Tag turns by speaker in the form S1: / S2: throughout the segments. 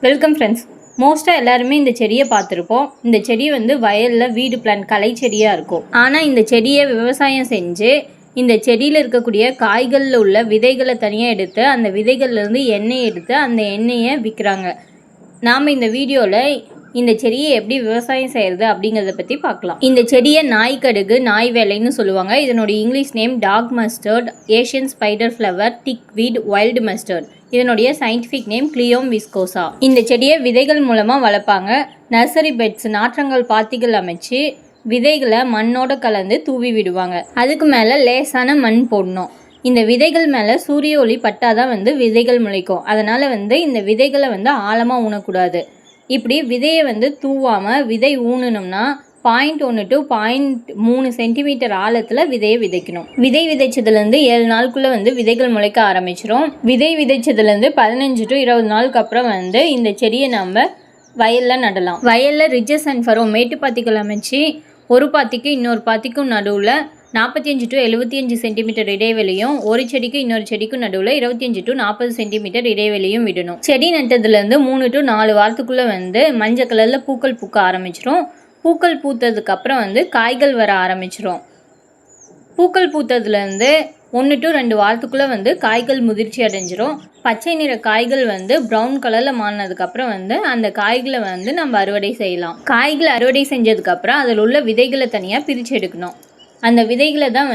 S1: Welcome friends. மோஸ்ட்டாக எல்லாருமே இந்த செடியை பார்த்துருப்போம். இந்த செடி வந்து வயலில் வீடு பிளான் கலை செடியாக இருக்கும். ஆனால் இந்த செடியை விவசாயம் செஞ்சு இந்த செடியில் இருக்கக்கூடிய காய்களில் உள்ள விதைகளை தனியாக எடுத்து அந்த விதைகள்லேருந்து எண்ணெய் எடுத்து அந்த எண்ணெயை விற்கிறாங்க. நாம் இந்த வீடியோவில் இந்த செடியை எப்படி விவசாயம் செய்கிறது அப்படிங்கிறத பற்றி பார்க்கலாம். இந்த செடியை நாய்க்கடுகு நாய் வேலைன்னு சொல்லுவாங்க. இதனுடைய English name dog mustard, Asian spider flower, tick weed, wild mustard. இதனுடைய சயின்டிஃபிக் நேம் கிளியோம் விஸ்கோசா. இந்த செடியை விதைகள் மூலமாக வளர்ப்பாங்க. நர்சரி பெட்ஸ் நாற்றங்கள் பாத்திகள் அமைச்சு விதைகளை மண்ணோட கலந்து தூவி விடுவாங்க. அதுக்கு மேலே லேசான மண் போடணும். இந்த விதைகள் மேலே சூரிய ஒளி பட்டாதான் விதைகள் முளைக்கும். அதனால் இந்த விதைகளை ஆழமாக ஊனக்கூடாது. இப்படி விதையை தூவாமல் விதை ஊனணும்னா 0.1 to 0.3 சென்டிமீட்டர் ஆழத்தில் விதையை விதைக்கணும். விதை விதைச்சதுலேருந்து 7 நாளுக்குள்ளே விதைகள் முளைக்க ஆரம்பிச்சிடும். விதை விதைச்சதுலேருந்து 15 to 20 நாளுக்கு அப்புறம் இந்த செடியை நம்ம வயலில் நடலாம். வயலில் ரிட்ஜஸ் அண்ட் ஃபரோ மேட்டு பாத்திகள் அமைச்சு ஒரு பாத்திக்கு இன்னொரு பாத்திக்கும் நடுவில் 45 to 75 சென்டிமீட்டர் இடைவெளியும், ஒரு செடிக்கு இன்னொரு செடிக்கும் நடுவில் 25 to 40 சென்டிமீட்டர் இடைவெளியும் விடணும். செடி நட்டதுலேருந்து 3 to 4 வாரத்துக்குள்ளே மஞ்சள் கலரில் பூக்கள் பூக்க ஆரம்பிச்சிடும். பூக்கள் பூத்ததுக்கு அப்புறம் காய்கள் வர ஆரம்பிச்சிடும். பூக்கள் பூத்ததுலேருந்து 1 to 2 வாரத்துக்குள்ளே காய்கள் முதிர்ச்சி அடைஞ்சிரும். பச்சை நிற காய்கள் ப்ரௌன் கலரில் மாறினதுக்கப்புறம் அந்த காய்களை நம்ம அறுவடை செய்யலாம். காய்களை அறுவடை செஞ்சதுக்கப்புறம் அதில் உள்ள விதைகளை தனியாக பிரித்து எடுக்கணும். அந்த விதைகளை தான்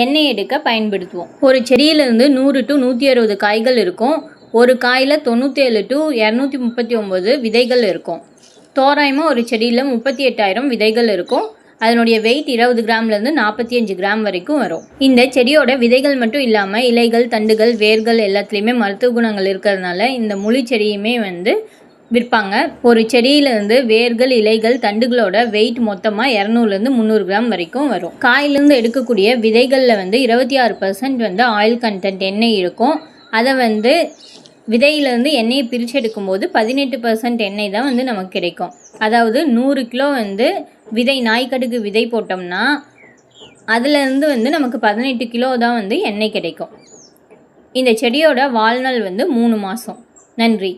S1: எண்ணெய் எடுக்க பயன்படுத்துவோம். ஒரு செடியிலேருந்து 100 to 160 காய்கள் இருக்கும். ஒரு காயில் 97 to 239 விதைகள் இருக்கும். தோராயமாக ஒரு செடியில் 38,000 விதைகள் இருக்கும். அதனுடைய வெயிட் 20 கிராம்லேருந்து 45 கிராம் வரைக்கும் வரும். இந்த செடியோட விதைகள் மட்டும் இல்லாமல் இலைகள், தண்டுகள், வேர்கள் எல்லாத்துலேயுமே மருத்துவ குணங்கள் இருக்கிறதுனால இந்த முழு செடியுமே விற்பாங்க. ஒரு செடியிலேருந்து வேர்கள், இலைகள், தண்டுகளோட வெயிட் மொத்தமாக 200லேருந்து 300 கிராம் வரைக்கும் வரும். காயிலேருந்து எடுக்கக்கூடிய விதைகளில் 26% ஆயில் கண்டென்ட் எண்ணெய் இருக்கும். அதை விதையிலேருந்து எண்ணெயை பிரித்து எடுக்கும்போது 18% எண்ணெய் தான் நமக்கு கிடைக்கும். அதாவது 100 கிலோ விதை நாய்க்கடுகு விதை போட்டோம்னா அதுலேருந்து நமக்கு 18 கிலோ தான் எண்ணெய் கிடைக்கும். இந்த செடியோட வாழ்நாள் 3 மாதம். நன்றி.